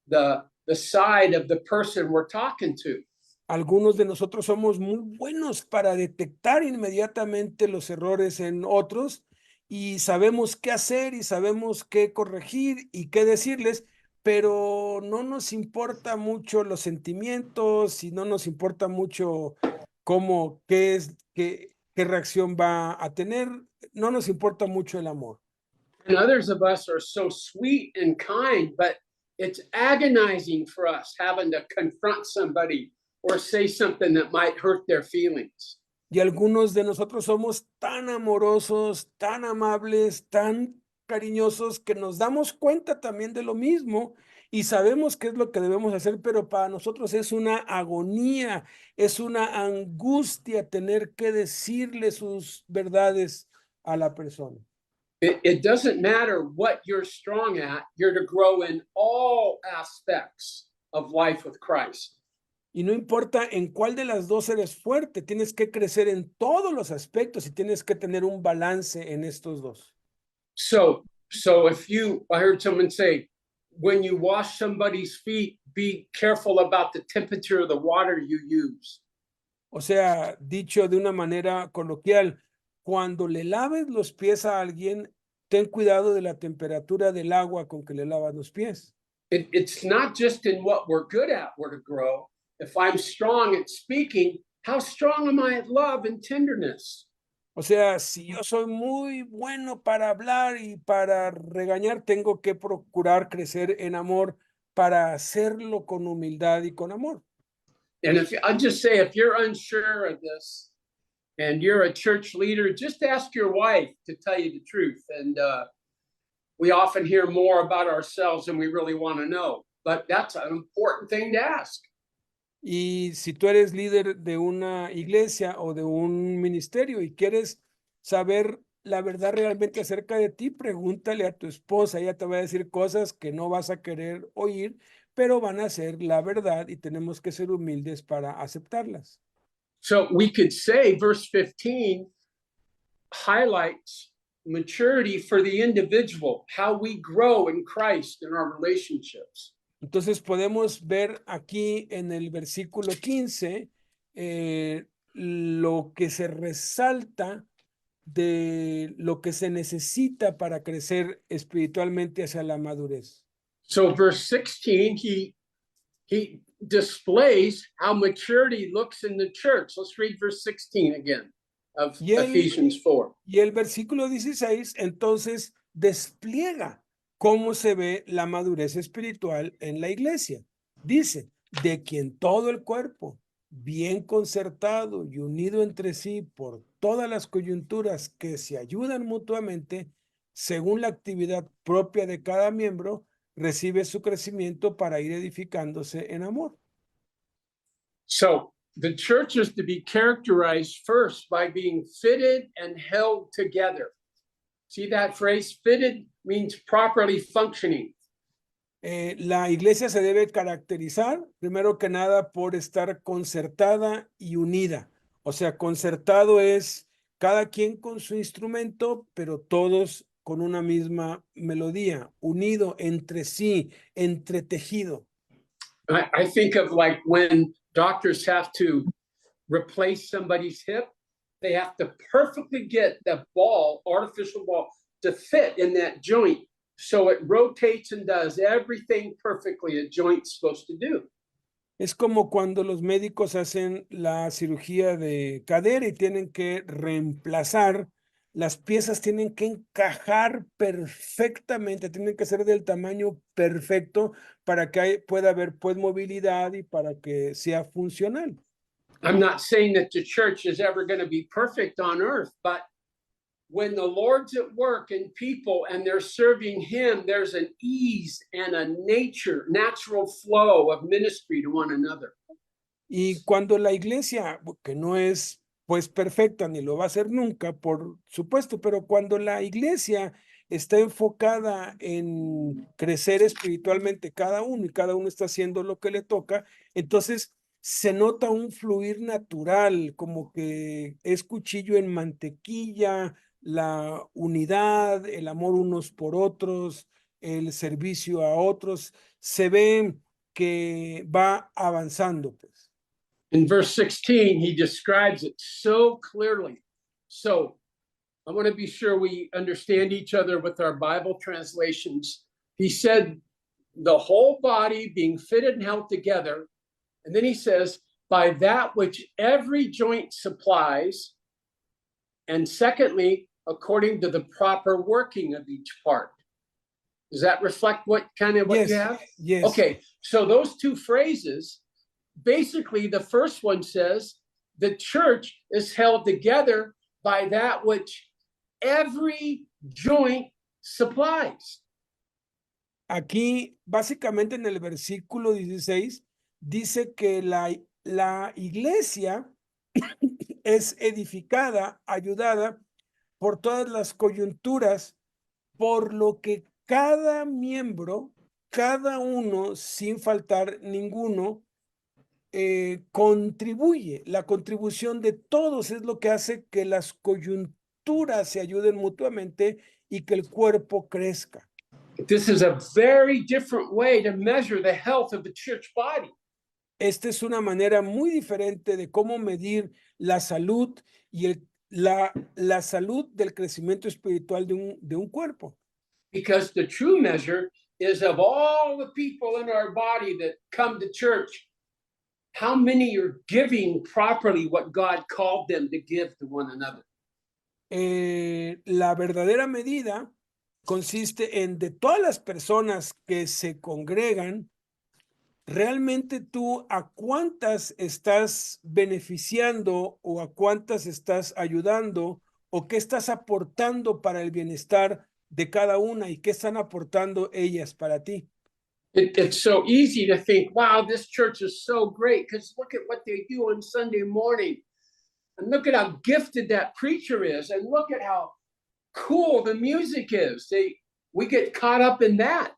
the side of the person we're talking to. Algunos de nosotros somos muy buenos para detectar inmediatamente los errores en otros y sabemos qué hacer y sabemos qué corregir y qué decirles, pero no nos importa mucho los sentimientos y no nos importa mucho qué reacción va a tener, no nos importa mucho el amor. And others of us are so sweet and kind, but it's agonizing for us having to confront somebody or say something that might hurt their feelings. Y algunos de nosotros somos tan amorosos, tan amables, tan cariñosos que nos damos cuenta también de lo mismo y sabemos qué es lo que debemos hacer, pero para nosotros es una agonía, es una angustia tener que decirle sus verdades a la persona. It doesn't matter what you're strong at, you're to grow in all aspects of life with Christ. Y no importa en cuál de las dos eres fuerte, tienes que crecer en todos los aspectos y tienes que tener un balance en estos dos. So I heard someone say, when you wash somebody's feet, be careful about the temperature of the water you use. O sea, dicho de una manera coloquial, cuando le laves los pies a alguien, ten cuidado de la temperatura del agua con que le lavas los pies. It's not just in what we're good at, we're to grow. If I'm strong at speaking, how strong am I at love and tenderness? O sea, si yo soy muy bueno para hablar y para regañar, tengo que procurar crecer en amor para hacerlo con humildad y con amor. And I'll just say, if you're unsure of this and you're a church leader, just ask your wife to tell you the truth. And we often hear more about ourselves than we really want to know, but that's an important thing to ask. Y si tú eres líder de una iglesia o de un ministerio y quieres saber la verdad realmente acerca de ti, pregúntale a tu esposa. Ella te va a decir cosas que no vas a querer oír, pero van a ser la verdad y tenemos que ser humildes para aceptarlas. So we could say verse 15 highlights maturity for the individual, how we grow in Christ in our relationships. Entonces podemos ver aquí en el versículo 15 lo que se resalta de lo que se necesita para crecer espiritualmente hacia la madurez. So verse 16, he displays how maturity looks in the church. Let's read verse 16 again of Ephesians 4. Y el versículo 16 entonces despliega cómo se ve la madurez espiritual en la iglesia. Dice, de quien todo el cuerpo, bien concertado y unido entre sí por todas las coyunturas que se ayudan mutuamente, según la actividad propia de cada miembro, recibe su crecimiento para ir edificándose en amor. So the church is to be characterized first by being fitted and held together. See that phrase? Fitted means properly functioning. La iglesia se debe caracterizar, primero que nada, por estar concertada y unida. O sea, concertado es cada quien con su instrumento, pero todos con una misma melodía, unido entre sí, entretejido. I think of like when doctors have to replace somebody's hip, they have to perfectly get the ball, artificial ball, to fit in that joint so it rotates and does everything perfectly a joint's supposed to do. Es como cuando los médicos hacen la cirugía de cadera y tienen que reemplazar, las piezas tienen que encajar perfectamente, tienen que ser del tamaño perfecto para que pueda haber pues movilidad y para que sea funcional. I'm not saying that the church is ever going to be perfect on earth, but when the Lord's at work in people and they're serving Him, there's an ease and a natural flow of ministry to one another. Y cuando la iglesia, que no es pues perfecta ni lo va a ser nunca, por supuesto, pero cuando la iglesia está enfocada en crecer espiritualmente cada uno y cada uno está haciendo lo que le toca, entonces se nota un fluir natural, como que es cuchillo en mantequilla, la unidad, el amor unos por otros, el servicio a otros, se ve que va avanzando, pues. In verse 16, he describes it so clearly. So I want to be sure we understand each other with our Bible translations. He said, the whole body being fitted and held together. And then he says, by that which every joint supplies. And secondly, according to the proper working of each part. Does that reflect what kind of what you have? Yes. Okay, so those two phrases, basically the first one says the church is held together by that which every joint supplies. Aquí, básicamente en el versículo 16, dice que la iglesia es edificada, ayudada por todas las coyunturas, por lo que cada miembro, cada uno, sin faltar ninguno, contribuye. La contribución de todos es lo que hace que las coyunturas se ayuden mutuamente y que el cuerpo crezca. This is a very different way to measure the health of the church body. Esta es una manera muy diferente de cómo medir la salud y la salud del crecimiento espiritual de un cuerpo. Because the true measure is of all the people in our body that come to church, how many are giving properly what God called them to give to one another? La verdadera medida consiste en de todas las personas que se congregan, realmente tú a cuántas estás beneficiando o a cuántas estás ayudando o qué estás aportando para el bienestar de cada una y qué están aportando ellas para ti. It's so easy to think, wow, this church is so great because look at what they do on Sunday morning. And look at how gifted that preacher is. And look at how cool the music is. We get caught up in that.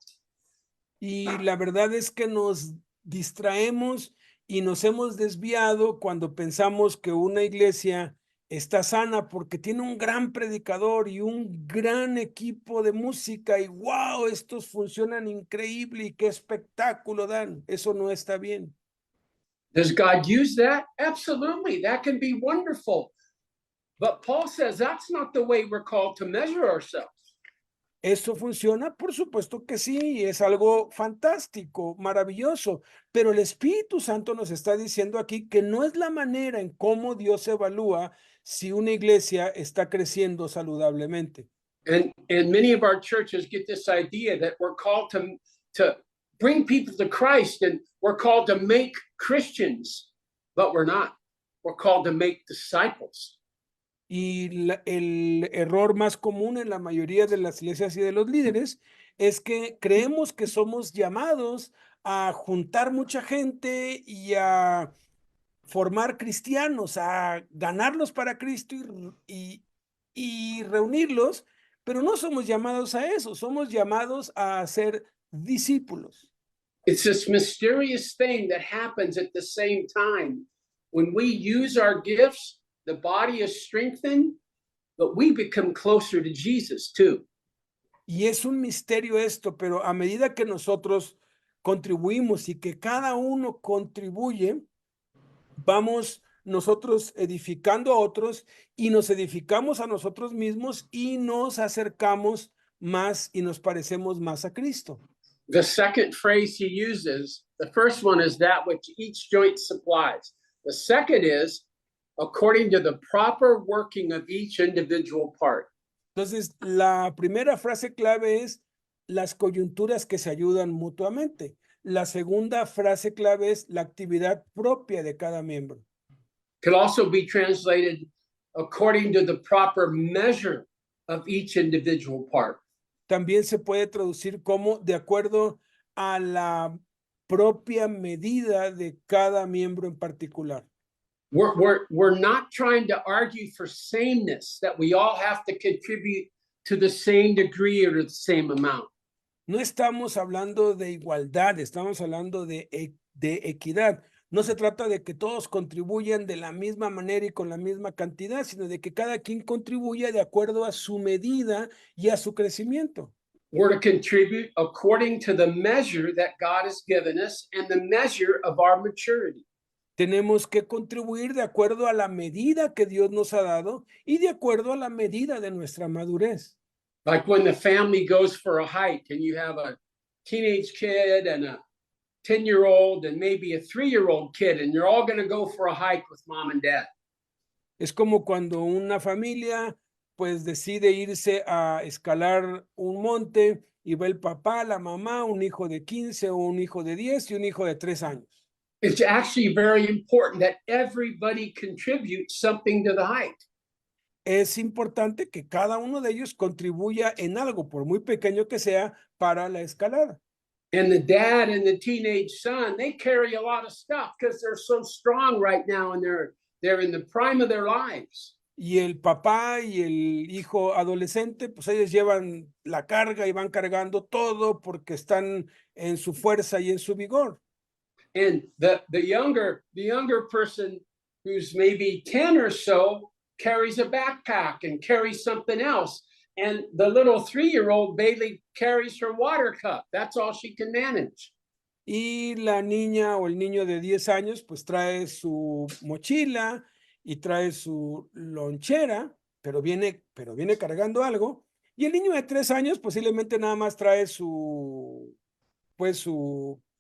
Y la verdad es que nos distraemos y nos hemos desviado cuando pensamos que una iglesia está sana porque tiene un gran predicador y un gran equipo de música y wow, estos funcionan increíble y qué espectáculo dan. Eso no está bien. Does God use that? Absolutely. That can be wonderful. But Paul says that's not the way we're called to measure ourselves. ¿Eso funciona? Por supuesto que sí, es algo fantástico, maravilloso, pero el Espíritu Santo nos está diciendo aquí que no es la manera en cómo Dios evalúa si una iglesia está creciendo saludablemente. And many of our churches get this idea that we're called to bring people to Christ and we're called to make Christians, but we're not. We're called to make disciples. Y el error más común en la mayoría de las iglesias y de los líderes es que creemos que somos llamados a juntar mucha gente y a formar cristianos, a ganarlos para Cristo y reunirlos, pero no somos llamados a eso, somos llamados a ser discípulos. It's this mysterious thing that happens at the same time. When we use our gifts, the body is strengthened, but we become closer to Jesus too. Y es un misterio esto, pero a medida que nosotros contribuimos y que cada uno contribuye, vamos nosotros edificando a otros y nos edificamos a nosotros mismos y nos acercamos más y nos parecemos más a Cristo. The second phrase he uses The first one is that which each joint supplies. The second is according to the proper working of each individual part. Entonces, la primera frase clave es las coyunturas que se ayudan mutuamente. La segunda frase clave es la actividad propia de cada miembro. Could also be translated according to the proper measure of each individual part. También se puede traducir como de acuerdo a la propia medida de cada miembro en particular. We're not trying to argue for sameness, that we all have to contribute to the same degree or the same amount. No estamos hablando de igualdad, estamos hablando de equidad. No se trata de que todos contribuyan de la misma manera y con la misma cantidad, sino de que cada quien contribuya de acuerdo a su medida y a su crecimiento. We're to contribute according to the measure that God has given us and the measure of our maturity. Tenemos que contribuir de acuerdo a la medida que Dios nos ha dado y de acuerdo a la medida de nuestra madurez. Like when the family goes for a hike and you have a teenage kid and a 10-year-old and maybe a 3-year-old kid, and you're all going to go for a hike with mom and dad. Es como cuando una familia pues decide irse a escalar un monte y va el papá, la mamá, un hijo de 15 o un hijo de 10 y un hijo de 3 años. It's actually very important that everybody contributes something to the hike. Es importante que cada uno de ellos contribuya en algo, por muy pequeño que sea, para la escalada. And the dad and the teenage son, they carry a lot of stuff because they're so strong right now and they're in the prime of their lives. Y el papá y el hijo adolescente, pues ellos llevan la carga y van cargando todo porque están en su fuerza y en su vigor. And the younger person who's maybe 10 or so carries a backpack and carries something else. And the little 3-year-old Bailey carries her water cup. That's all she can manage. Y la niña o el niño de 10 años, pues trae su mochila y trae su lonchera, pero viene cargando algo. Y el niño de 3 años posiblemente nada más trae su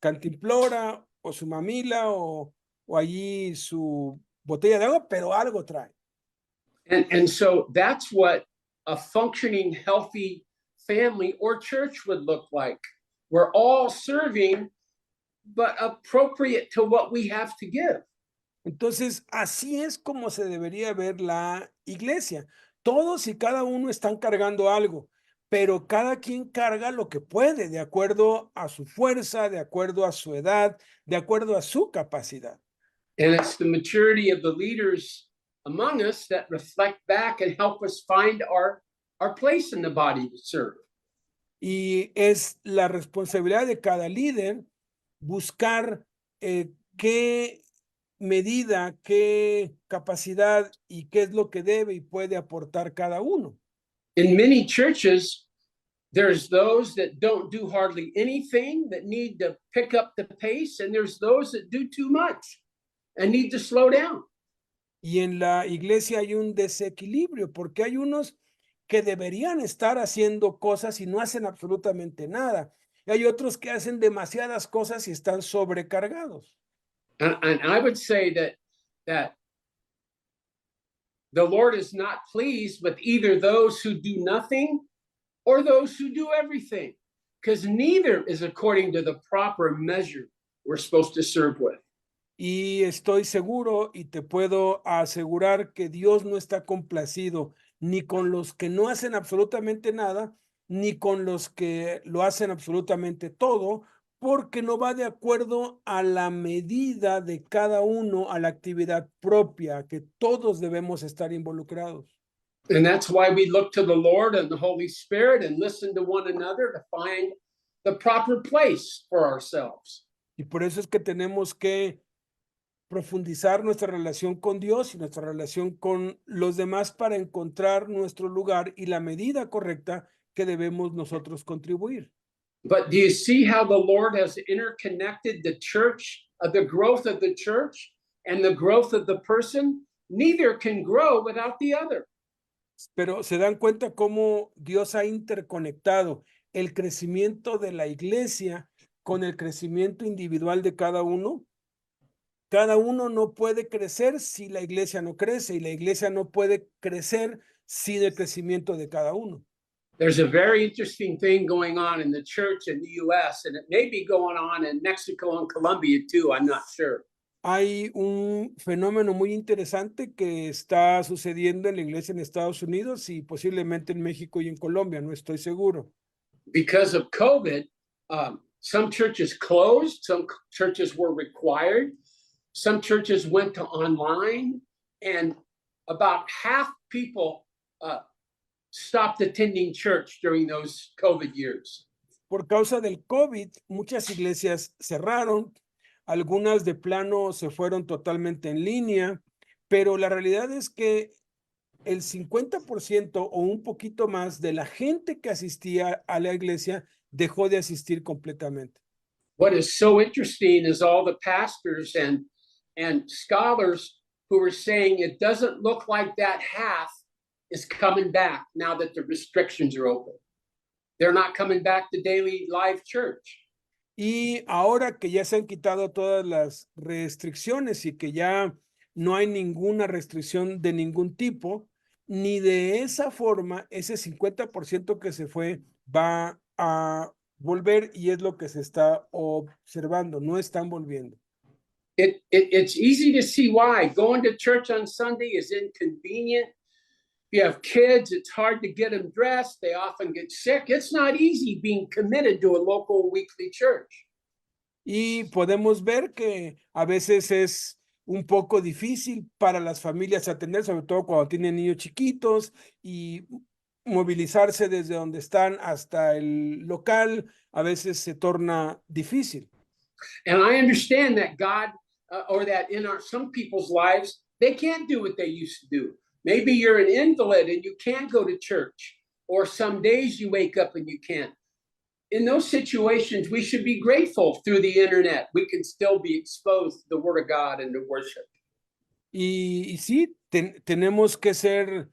cantimplora o su mamila o allí su botella de agua, pero algo trae. And so that's what a functioning, healthy family or church would look like. We're all serving, but appropriate to what we have to give. Entonces, así es como se debería ver la iglesia. Todos y cada uno están cargando algo, pero cada quien carga lo que puede, de acuerdo a su fuerza, de acuerdo a su edad, de acuerdo a su capacidad. And it's the maturity of the leaders among us that reflect back and help us find our place in the body to serve. Y es la responsabilidad de cada líder buscar qué medida, qué capacidad y qué es lo que debe y puede aportar cada uno. In many churches, there's those that don't do hardly anything that need to pick up the pace, and there's those that do too much and need to slow down. Y en la iglesia hay un desequilibrio porque hay unos que deberían estar haciendo cosas y no hacen absolutamente nada. Y hay otros que hacen demasiadas cosas y están sobrecargados. And I would say that the Lord is not pleased with either those who do nothing or those who do everything, because neither is according to the proper measure we're supposed to serve with. Y estoy seguro y te puedo asegurar que Dios no está complacido ni con los que no hacen absolutamente nada, ni con los que lo hacen absolutamente todo, porque no va de acuerdo a la medida de cada uno, a la actividad propia, que todos debemos estar involucrados. And that's why we look to the Lord and the Holy Spirit and listen to one another to find the proper place for ourselves. Y por eso es que tenemos que profundizar nuestra relación con Dios y nuestra relación con los demás para encontrar nuestro lugar y la medida correcta que debemos nosotros contribuir. But do you see how the Lord has interconnected the church, the growth of the church and the growth of the person? Neither can grow without the other. Pero se dan cuenta cómo Dios ha interconectado el crecimiento de la iglesia con el crecimiento individual de cada uno. Cada uno no puede crecer si la iglesia no crece, y la iglesia no puede crecer sin el crecimiento de cada uno. There's a very interesting thing going on in the church in the US, and it may be going on in Mexico and Colombia too. I'm not sure. Hay un fenómeno muy interesante que está sucediendo en la iglesia en Estados Unidos y posiblemente en México y en Colombia, no estoy seguro. Because of COVID, some churches closed, some churches were required, some churches went to online, and about half people stopped attending church during those COVID years. Por causa del COVID, muchas iglesias cerraron, algunas de plano se fueron totalmente en línea, pero la realidad es que el 50% o un poquito más de la gente que asistía a la iglesia dejó de asistir completamente. What is so interesting is all the pastors and scholars who are saying it doesn't look like that half is coming back now that the restrictions are open. They're not coming back to daily live church. Y ahora que ya se han quitado todas las restricciones y que ya no hay ninguna restricción de ningún tipo, ni de esa forma, ese 50% que se fue va a volver, y es lo que se está observando, no están volviendo. It's easy to see why. Going to church on Sunday is inconvenient. If you have kids, it's hard to get them dressed. They often get sick. It's not easy being committed to a local weekly church. Y podemos ver que a veces es un poco difícil para las familias atender, sobre todo cuando tienen niños chiquitos, y movilizarse desde donde están hasta el local a veces se torna difícil. And I understand that God, or that in some people's lives, they can't do what they used to do. Maybe you're an invalid and you can't go to church, or some days you wake up and you can't. In those situations, we should be grateful through the internet. We can still be exposed to the Word of God and to worship. Y sí, tenemos que ser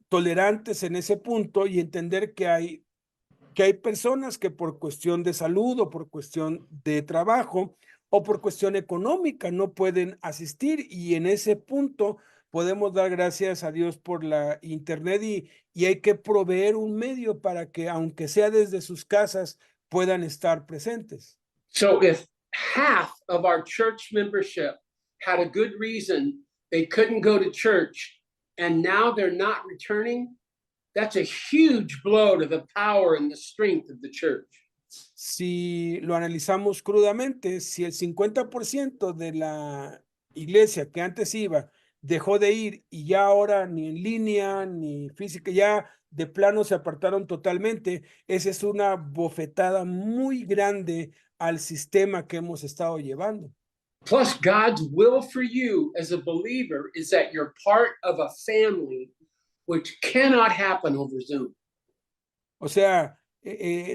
tolerantes en ese punto y entender que hay personas que por cuestión de salud o por cuestión de trabajo o por cuestión económica no pueden asistir, y en ese punto podemos dar gracias a Dios por la internet, y hay que proveer un medio para que, aunque sea desde sus casas, puedan estar presentes. So if half of our church membership had a good reason they couldn't go to church and now they're not returning, that's a huge blow to the power and the strength of the church. Si lo analizamos crudamente, si el 50% de la iglesia que antes iba dejó de ir, y ya ahora ni en línea ni física, ya de plano se apartaron totalmente, esa es una bofetada muy grande al sistema que hemos estado llevando. Plus, God's will for you as a believer is that you're part of a family, which cannot happen over Zoom. O sea,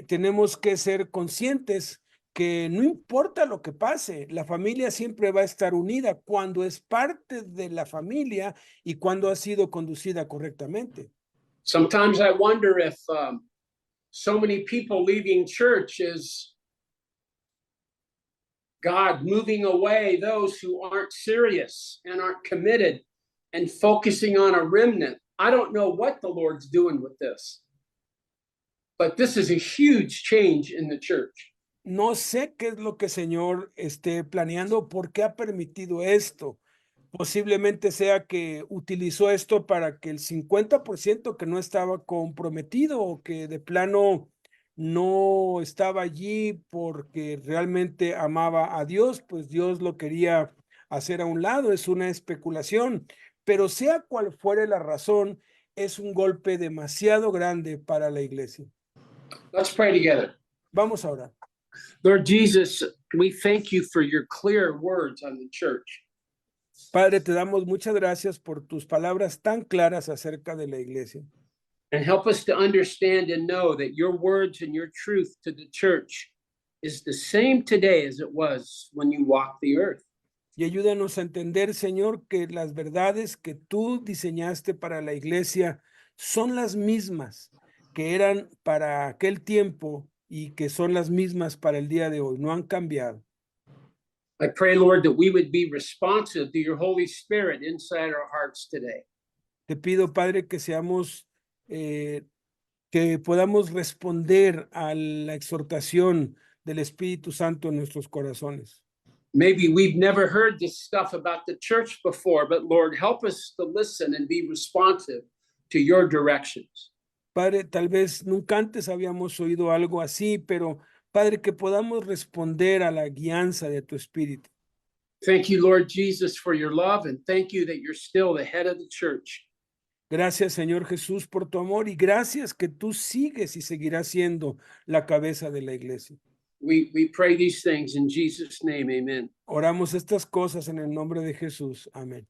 tenemos que ser conscientes que no importa lo que pase, la familia siempre va a estar unida cuando es parte de la familia y cuando ha sido conducida correctamente. Sometimes I wonder if so many people leaving church is God moving away those who aren't serious and aren't committed and focusing on a remnant. I don't know what the Lord's doing with this, but this is a huge change in the church. No sé qué es lo que el Señor esté planeando, por qué ha permitido esto. Posiblemente sea que utilizó esto para que el 50% que no estaba comprometido o que de plano no estaba allí porque realmente amaba a Dios, pues Dios lo quería hacer a un lado. Es una especulación, pero sea cual fuere la razón, es un golpe demasiado grande para la iglesia. Let's pray together. Vamos a orar. Lord Jesus, we thank you for your clear words on the church. Padre, te damos muchas gracias por tus palabras tan claras acerca de la iglesia. And help us to understand and know that your words and your truth to the church is the same today as it was when you walked the earth. Y ayúdanos a entender, Señor, que las verdades que tú diseñaste para la iglesia son las mismas que eran para aquel tiempo y que son las mismas para el día de hoy, no han cambiado. I pray, Lord, that we would be responsive to your Holy Spirit inside our hearts today. Te pido, Padre, que seamos, que podamos responder a la exhortación del Espíritu Santo en nuestros corazones. Maybe we've never heard this stuff about the church before, but Lord, help us to listen and be responsive to your directions. Padre, tal vez nunca antes habíamos oído algo así, pero Padre, que podamos responder a la guianza de tu Espíritu. Thank you, Lord Jesus, for your love, and thank you that you're still the head of the church. Gracias, Señor Jesús, por tu amor y gracias que tú sigues y seguirás siendo la cabeza de la iglesia. We pray these things in Jesus' name, amen. Oramos estas cosas en el nombre de Jesús. Amén.